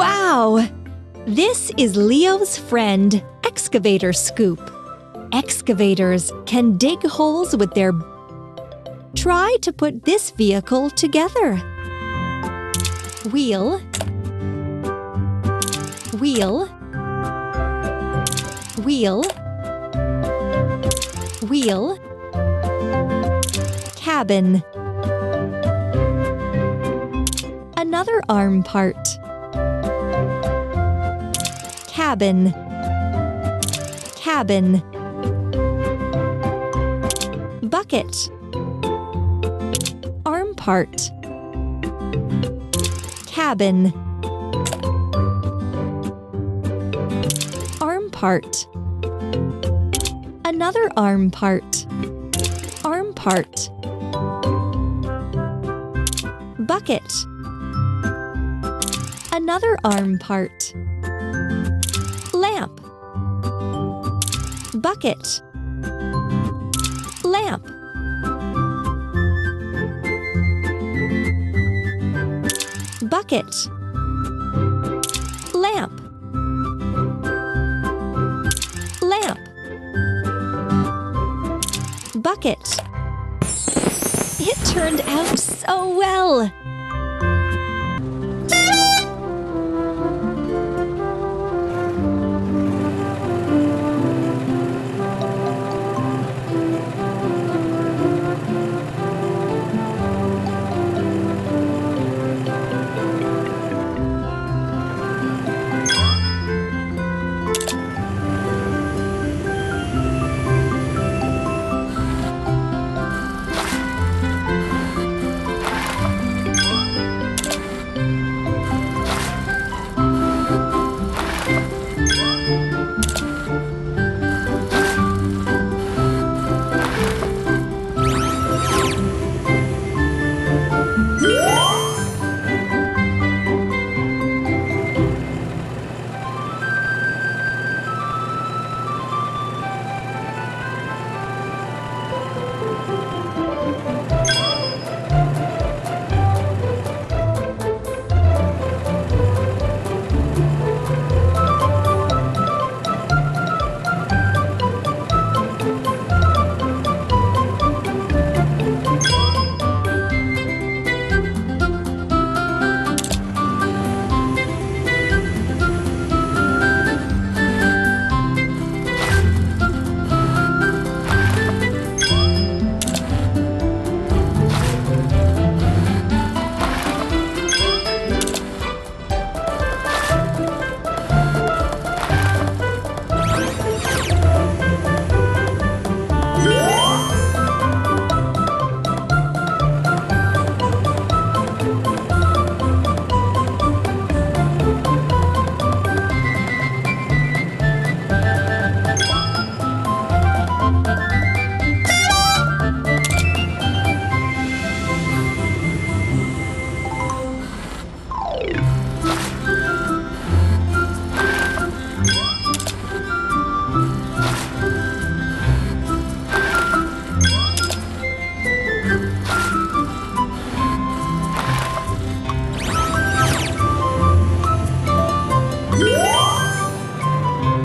Wow! This is Leo's friend, Excavator Scoop. Excavators can dig holes with their... Try to put this vehicle together. Wheel, wheel, wheel, wheel, cabin. Another arm part. Cabin, cabin. Bucket. Arm part. Cabin. Arm part. Another arm part. Arm part. Bucket. Another arm part. Lamp. Bucket. Lamp. Bucket. Lamp. Lamp. Bucket. It turned out so well!